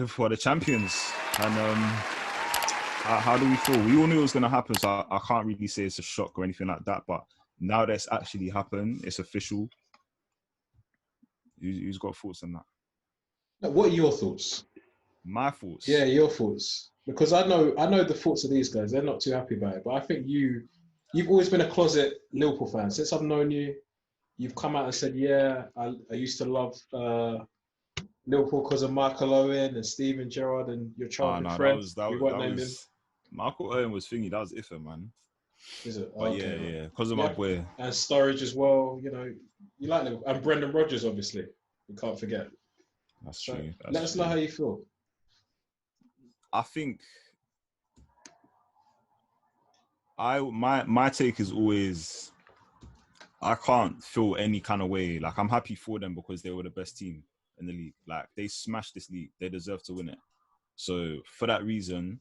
Liverpool are the champions. And how do we feel? We all knew it was going to happen, so I can't really say it's a shock or anything like that. But now that's actually happened, it's official. Who's got thoughts on that? What are your thoughts? My thoughts? Yeah, your thoughts. Because I know the thoughts of these guys. They're not too happy about it. But I think you've always been a closet Liverpool fan. Since I've known you, you've come out and said, yeah, I used to love Liverpool because of Michael Owen and Steven Gerrard and your childhood friend. We won't name him. Michael Owen was thingy. That was Ife, man. Is it? But okay, yeah, because of my boy. And Sturridge as well. You know, you like Liverpool. And Brendan Rodgers, obviously. We can't forget. That's true. Let us know how you feel. I think my take is always I can't feel any kind of way. Like, I'm happy for them because they were the best team in the league. Like, they smashed this league. They deserve to win it. So for that reason,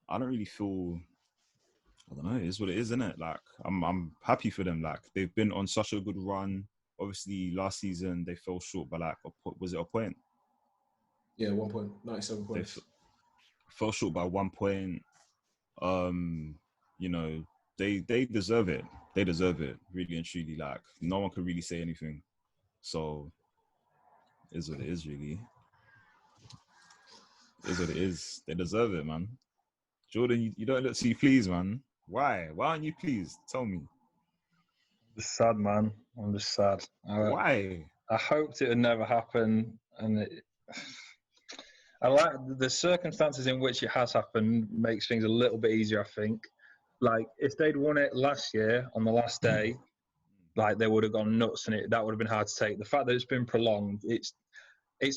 I don't really feel. I don't know. It is what it is, isn't it? Like, I'm happy for them. Like, they've been on such a good run. Obviously, last season they fell short by was it a point? Yeah, 1 point, 97 points. They fell short by 1 point. You know, they deserve it. They deserve it, really and truly. Like, no one can really say anything. So, it is what it is, really. It is what it is. They deserve it, man. Jordan, you don't look too pleased, man. Why? Why aren't you pleased? Tell me. I'm just sad, man. I'm just sad. Why? I hoped it would never happen, and I like the circumstances in which it has happened. Makes things a little bit easier, I think. Like, if they'd won it last year on the last day, like, they would have gone nuts, and that would have been hard to take. The fact that it's been prolonged, it's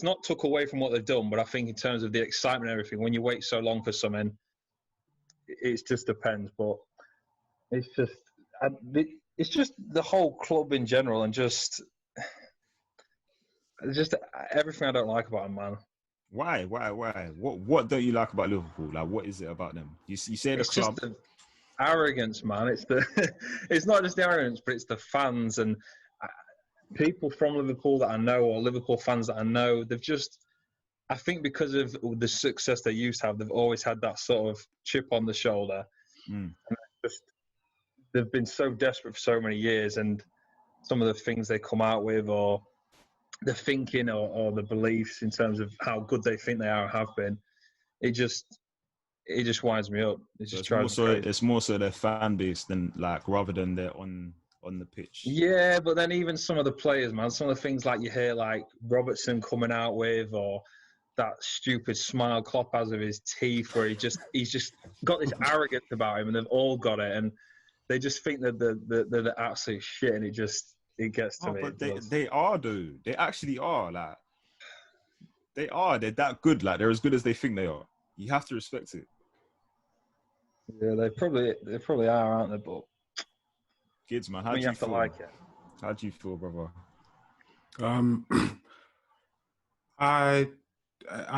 not took away from what they've done, but I think in terms of the excitement and everything, when you wait so long for something, it just depends. But it's just the whole club in general, and just everything I don't like about them, man. Why? What don't you like about Liverpool? Like, what is it about them? You say the club. Just the arrogance, man. It's not just the arrogance, but it's the fans and people from Liverpool that I know, or Liverpool fans that I know. They've just, I think, because of the success they used to have, they've always had that sort of chip on the shoulder. And they've been so desperate for so many years, and some of the things they come out with, or the thinking, or the beliefs in terms of how good they think they are and have been, it just winds me up. It's more so their fan base than, like, rather than they're on the pitch. Yeah, but then even some of the players, man, some of the things like you hear, like Robertson coming out with, or that stupid smile Klopp has of his teeth, where he's just got this arrogance about him, and they've all got it, and they just think that they're the absolute shit, and it gets to me. But they are, though. They actually are. Like, they are. They're that good. Like, they're as good as they think they are. You have to respect it. Yeah, they probably are, aren't they? But kids, man, how do you feel? Like it. How do you feel, brother? I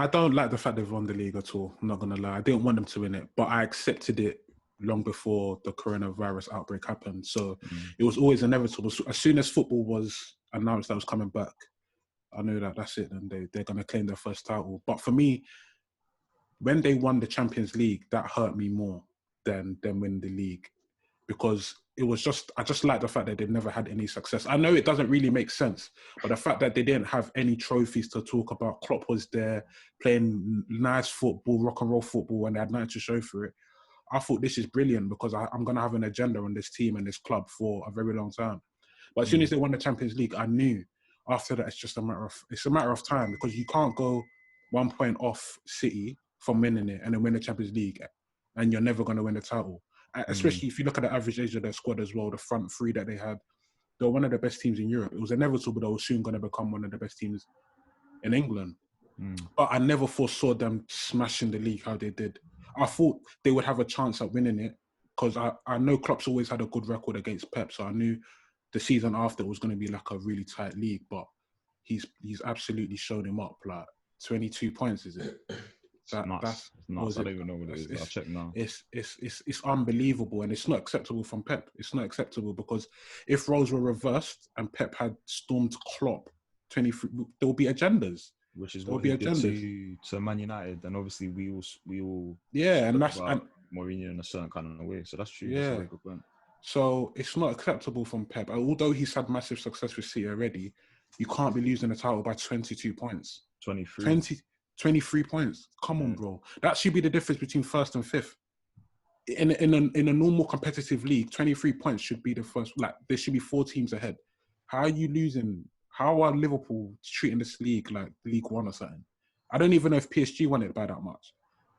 don't like the fact they've won the league at all. I'm not gonna lie. I didn't want them to win it, but I accepted it long before the coronavirus outbreak happened. So it was always inevitable. So as soon as football was announced that was coming back, I knew that that's it, and they're gonna claim their first title. But for me, when they won the Champions League, that hurt me more than winning the league, because it was I just like the fact that they've never had any success. I know it doesn't really make sense, but the fact that they didn't have any trophies to talk about, Klopp was there playing nice football, rock and roll football, and they had nothing to show for it. I thought, this is brilliant, because I'm going to have an agenda on this team and this club for a very long time. But as soon as they won the Champions League, I knew after that it's a matter of time, because you can't go 1 point off City from winning it and then win the Champions League, and you're never going to win the title. Especially if you look at the average age of their squad as well, the front three that they had, they were one of the best teams in Europe. It was inevitable they were soon going to become one of the best teams in England. But I never foresaw them smashing the league how they did. I thought they would have a chance at winning it, because I know Klopp's always had a good record against Pep, so I knew the season after was going to be like a really tight league. But he's absolutely shown him up. Like 22 points, is it? That's nuts. I don't even know what it is. I'll check now. It's unbelievable, and it's not acceptable from Pep. It's not acceptable, because if roles were reversed and Pep had stormed Klopp 23, there will be agendas. which is There'll what be he did agendas. to Man United, and obviously we all Yeah, and spoke that's about Mourinho in a certain kind of way. So that's true. That's a yeah. very good point. So it's not acceptable from Pep. Although he's had massive success with City already, you can't be losing the title by 22 points. 23. 23 points. Come on, bro. That should be the difference between first and fifth. In a normal competitive league, 23 points should be the first. Like, there should be 4 teams ahead. How are you losing? How are Liverpool treating this league like League One or something? I don't even know if PSG won it by that much.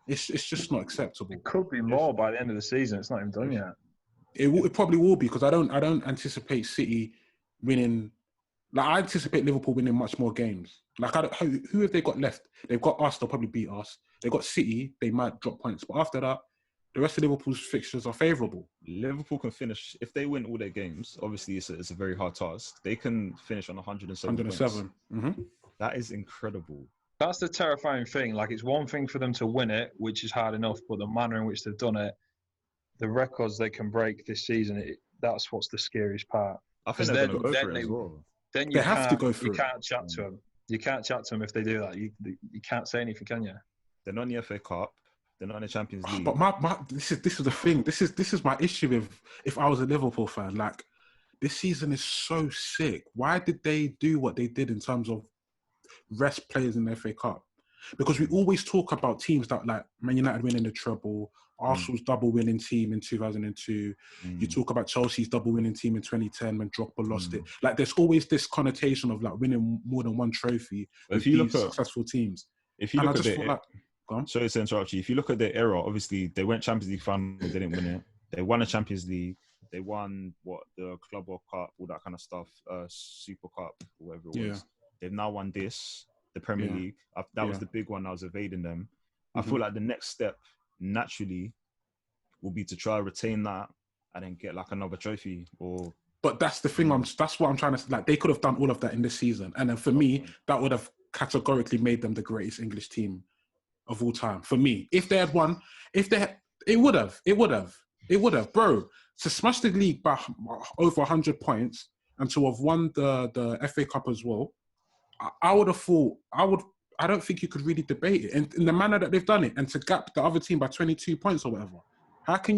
It's just not acceptable. It could be more by the end of the season. It's not even done yet. It probably will be, because I don't anticipate City winning. Like, I anticipate Liverpool winning much more games. Like, who have they got left? They've got us. They'll probably beat us. They've got City. They might drop points, but after that, the rest of Liverpool's fixtures are favourable. Liverpool can finish if they win all their games. Obviously, it's a very hard task. They can finish on 107. 107. Mm-hmm. That is incredible. That's the terrifying thing. Like, it's one thing for them to win it, which is hard enough, but the manner in which they've done it, the records they can break this season, that's what's the scariest part. I think they're going to go for it as well. Then they have to go for it. You can't chat to them. You can't chat to them if they do that. You can't say anything, can you? They're not in the FA Cup. They're not in the Champions League. But this is the thing. This is my issue with, if I was a Liverpool fan. Like, this season is so sick. Why did they do what they did in terms of rest players in the FA Cup? Because we always talk about teams that, like, Man United winning the treble, Arsenal's double winning team in 2002. You talk about Chelsea's double winning team in 2010 when Drogba lost it. Like, there's always this connotation of, like, winning more than one trophy with these successful teams. If you look at it, sorry to interrupt you. If you look at their era, obviously they went Champions League final, they didn't win it. They won a Champions League. They won the Club World Cup, all that kind of stuff, Super Cup, whatever it was. Yeah. They've now won this, the Premier League. That was the big one. I was evading them. I feel like the next step naturally will be to try to retain that and then get like another trophy. But that's the thing. That's what I'm trying to say. Like, they could have done all of that in this season, and then for me, that would have categorically made them the greatest English team of all time. For me, if they had won, it would have, bro. To smash the league by over 100 points and to have won the FA Cup as well, I would have thought, I don't think you could really debate it. And in the manner that they've done it, and to gap the other team by 22 points or whatever, how do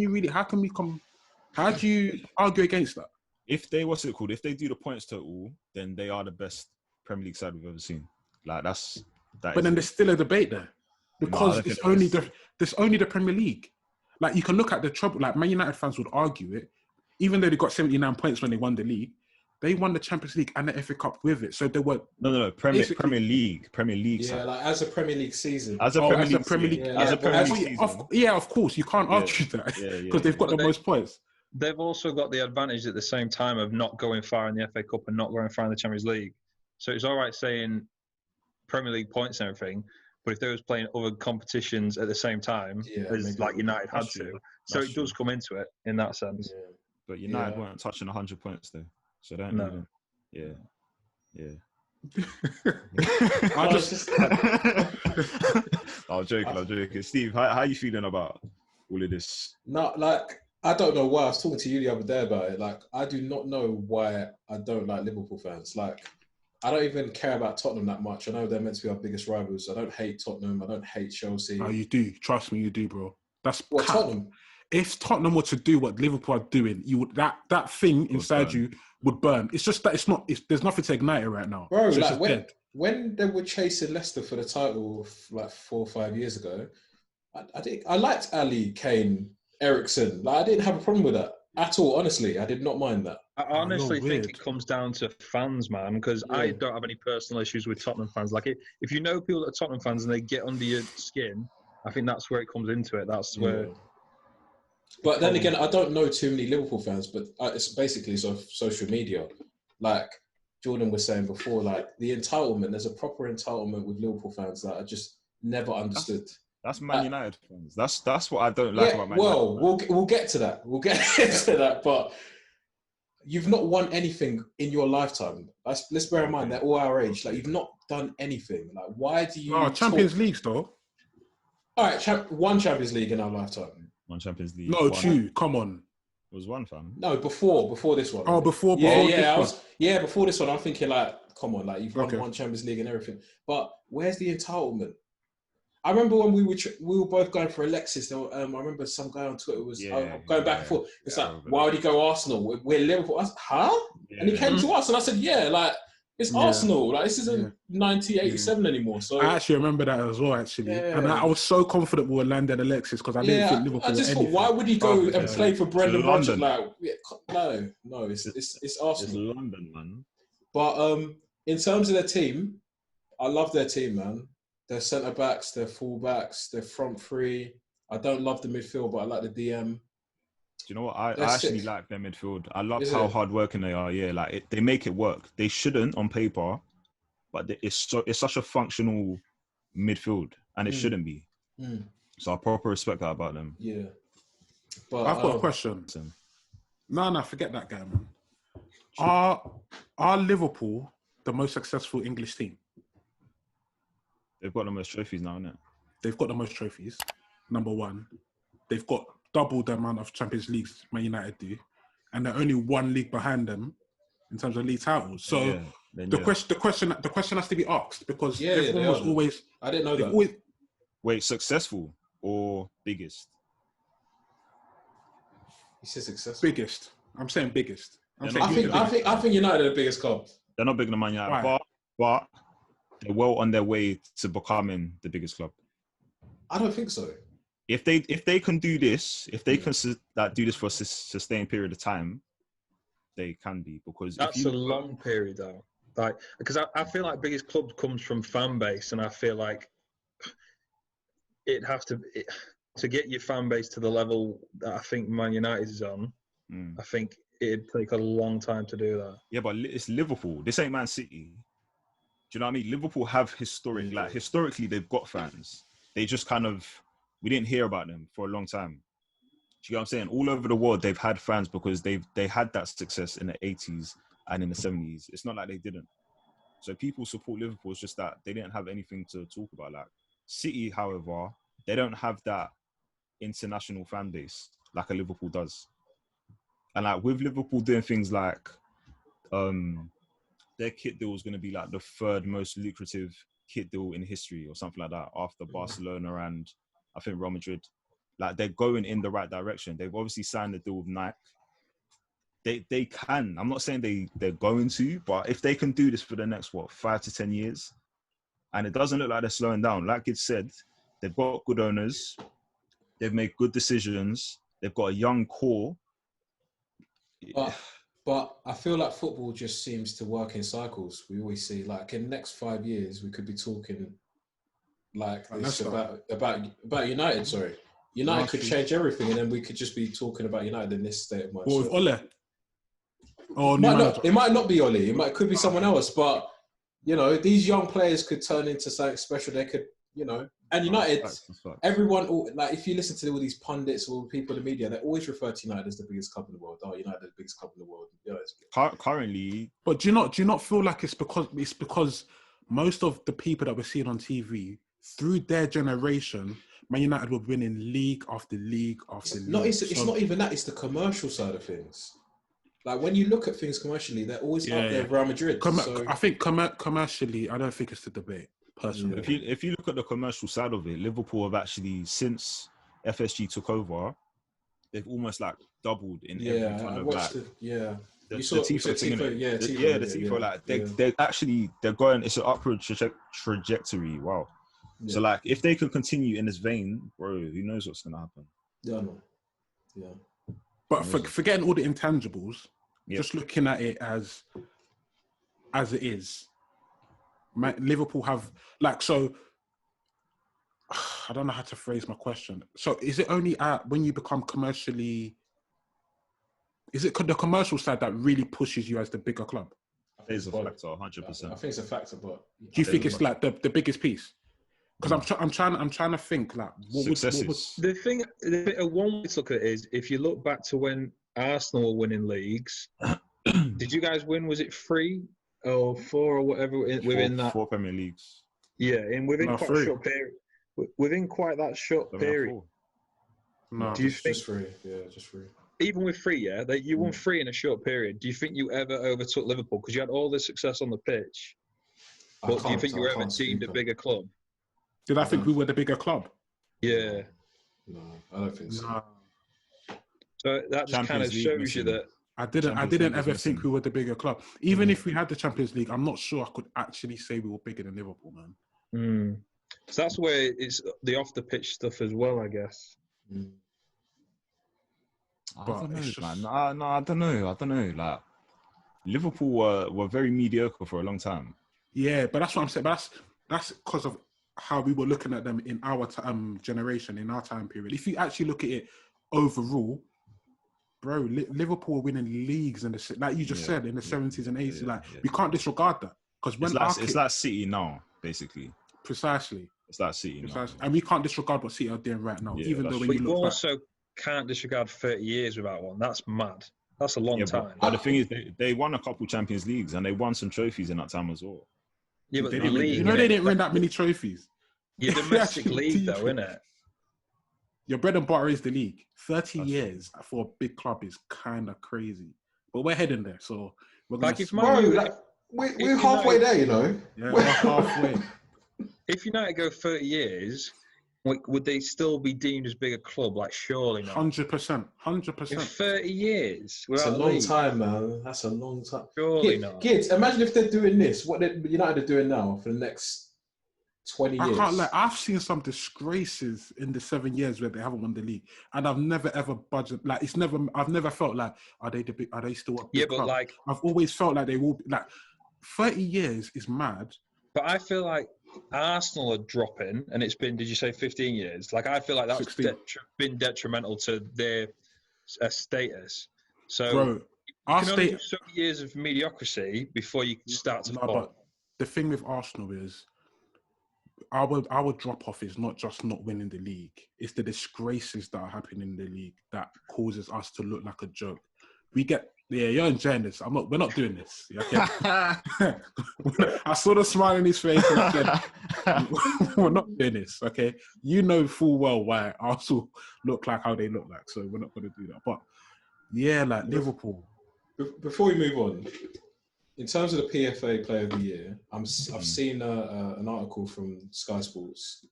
you argue against that? If they, if they do the points total, then they are the best Premier League side we've ever seen. Like, but then there's still a debate there. Because there's only the Premier League. Like, you can look at the trouble. Like, Man United fans would argue it, even though they got 79 points when they won the league. They won the Champions League and the FA Cup with it, so they were Premier League. Yeah, side. like as a Premier League season. As a Premier League season. Of course, you can't argue that because they've got the most points. They've also got the advantage at the same time of not going far in the FA Cup and not going far in the Champions League. So it's all right saying Premier League points and everything, but if they was playing other competitions at the same time, as like United had to, so it does come into it in that sense. Yeah. But United weren't touching 100 points though, so don't even. I'm joking. Steve, how are you feeling about all of this? No, like, I don't know why. I was talking to you the other day about it. Like, I do not know why I don't like Liverpool fans. Like, I don't even care about Tottenham that much. I know they're meant to be our biggest rivals. I don't hate Tottenham. I don't hate Chelsea. No, you do. Trust me, you do, bro. That's what Tottenham. If Tottenham were to do what Liverpool are doing, you would that thing inside you would burn. It's just that there's nothing to ignite it right now. Bro, so like when they were chasing Leicester for the title like 4 or 5 years ago, I liked Ali, Kane, Ericsson. Like, I didn't have a problem with that at all. Honestly, I did not mind that. I honestly think it comes down to fans, man, because I don't have any personal issues with Tottenham fans. Like, if you know people that are Tottenham fans and they get under your skin, I think that's where it comes into it. That's where. But then again, I don't know too many Liverpool fans, but it's basically social media. Like Jordan was saying before, like the entitlement, there's a proper entitlement with Liverpool fans that I just never understood. That's Man United fans. That's what I don't like about Man United. Well, we'll get to that. We'll get to that. But you've not won anything in your lifetime. Let's bear in mind they're all our age. Like, you've not done anything. Like, why do you? Champions League, though. All right, one Champions League in our lifetime. One Champions League. No, two. Come on. It was one, fam. No, before this one. Oh, before before this one. I'm thinking like come on, like you've won Okay. one Champions League and everything. But where's the entitlement? I remember when we were both going for Alexis. I remember some guy on Twitter was going back and forth. It's like, why would he go Arsenal? We're Liverpool. I was, huh? Yeah. And he came to us, and I said, yeah, like it's Yeah. Arsenal. Like this isn't 1987 anymore. So I actually remember that as well, actually. Yeah. And I was so confident we were landing Alexis because I didn't think Liverpool I just were thought, anything. why would he go and play for Brendan Rodgers? London. Like, no, it's Arsenal. It's London, man. But in terms of their team, I love their team, man. Their centre backs, their full backs, their front three. I don't love the midfield, but I like the DM. Do you know what? I They're actually sick. like their midfield. I love Is how it? hardworking they are. Yeah, like they make it work. They shouldn't on paper, but it's such a functional midfield, and it shouldn't be. Mm. So I proper respect that about them. Yeah. But I've got a question. Listen, No, forget that guy, man. Are Liverpool the most successful English team? they've got the most trophies now, innit? They've got the most trophies, number one. They've got double the amount of Champions Leagues Man United do. And they're only one league behind them in terms of league titles. So the question has to be asked because everyone was always... I didn't know that. Wait, successful or biggest? He said successful. Biggest. I'm saying biggest. I think United are the biggest club. They're not bigger than Man United, Right. but they're well on their way to becoming the biggest club. I don't think so. If they can do this, if they can do this for a sustained period of time, they can be, because That's a long period though. Like, because I feel like biggest club comes from fan base, and I feel like it has to get your fan base to the level that I think Man United is on. I think it'd take a long time to do that. Yeah, but it's Liverpool. This ain't Man City. Do you know what I mean? Liverpool have historically they've got fans. They just kind of, we didn't hear about them for a long time. Do you know what I'm saying? All over the world, they've had fans because they had that success in the 80s and in the 70s. It's not like they didn't. So people support Liverpool. It's just that they didn't have anything to talk about. Like City, however, they don't have that international fan base like a Liverpool does. And like with Liverpool doing things like their kit deal is going to be like the third most lucrative kit deal in history or something like that after Barcelona and I think Real Madrid. Like they're going in the right direction. They've obviously signed a deal with Nike. They can. I'm not saying they're going to, but if they can do this for the next 5 to 10 years, and it doesn't look like they're slowing down. Like it said, they've got good owners. They've made good decisions. They've got a young core. But I feel like football just seems to work in cycles. We always see, like, in the next 5 years, we could be talking like this about United. Sorry, United could change everything, and then we could just be talking about United in this state of mind. Well, with Ole. It might not be Ole. It could be someone else. But you know, these young players could turn into something special. They could, you know. And United, everyone, like if you listen to all these pundits or people in the media, they always refer to United as the biggest club in the world. Oh, United is the biggest club in the world. You know, currently, but do you not feel like it's because most of the people that we're seeing on TV through their generation, Man United were winning league after league after league. It's not even that. It's the commercial side of things. Like when you look at things commercially, they're always up there with Real Madrid. I think commercially, I don't think it's the debate. Personally, if you look at the commercial side of it, Liverpool have actually, since FSG took over, they've almost like doubled in every kind of like. The Tifo, like they're going. It's an upward trajectory. Wow. Yeah. So like, if they can continue in this vein, bro, who knows what's gonna happen? Yeah, I know. Yeah. But forgetting all the intangibles, just looking at it as it is. Liverpool have so I don't know how to phrase my question. So is it only when you become commercially, is it the commercial side that really pushes you as the bigger club? It's a factor, 100%. I think it's a factor, but do you think it's like the biggest piece? Because I'm trying to think like what the thing. One way to look at it is if you look back to when Arsenal were winning leagues. Did you guys win? Was it 3 or 4 or whatever within that 4 Premier Leagues? Yeah, and within quite a short period. Within quite that short period. No, do you think just 3? Yeah, just 3. even with 3, yeah, that you won 3 in a short period. Do you think you ever overtook Liverpool because you had all this success on the pitch? But do you think you were ever deemed a bigger club? Did I think we were the bigger club? Yeah. No, I don't think so. No. So that just kind of shows you that. I didn't ever think we were the bigger club. Even if we had the Champions League, I'm not sure I could actually say we were bigger than Liverpool, man. So that's where it's the off the pitch stuff as well, I guess. I don't know, man. No, I don't know. Like Liverpool were very mediocre for a long time. Yeah, but that's what I'm saying. But that's because of how we were looking at them in our generation, in our time period. If you actually look at it overall, bro, Liverpool were winning leagues in the, like you just said, in the 70s and 80s. We can't disregard that because when it's like City now, basically. Precisely. It's like City now, and we can't disregard what City are doing right now. Even though when you look also can't disregard 30 years without one. That's mad. That's a long time. But the thing is, they won a couple Champions Leagues and they won some trophies in that time as well. Yeah, but they didn't win that many trophies. Your domestic league, though, innit? Your bread and butter is the league. 30 years for a big club is kind of crazy. But we're heading there, so we're going to... We're halfway there, you know? Yeah, we're halfway. If United go 30 years, would they still be deemed as big a club? Like, surely not. 100%. In 30 years? That's a long time, man. That's a long time. Surely not. Kids, imagine if they're doing this, what United are doing now for the next 20 years. I can't lie. I've seen some disgraces in the 7 years where they haven't won the league, and I've never ever budged. Like I've never felt like are they still a big club? Like I've always felt like they will. Like 30 years is mad. But I feel like Arsenal are dropping, and it's been. Did you say 15 years? Like I feel like that's been detrimental to their status. So bro, you can only do so many years of mediocrity before you start to fall. But the thing with Arsenal is. Our drop off is not just not winning the league; it's the disgraces that are happening in the league that causes us to look like a joke. We get you're enjoying this. We're not doing this. Okay? I saw the smile in his face and said, "We're not doing this." Okay, you know full well why Arsenal look like how they look like, so we're not going to do that. But yeah, like Liverpool. Before we move on. In terms of the PFA Player of the Year, I've seen an article from Sky Sports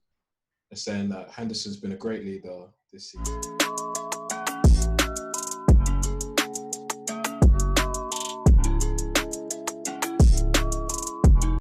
saying that Henderson's been a great leader this season.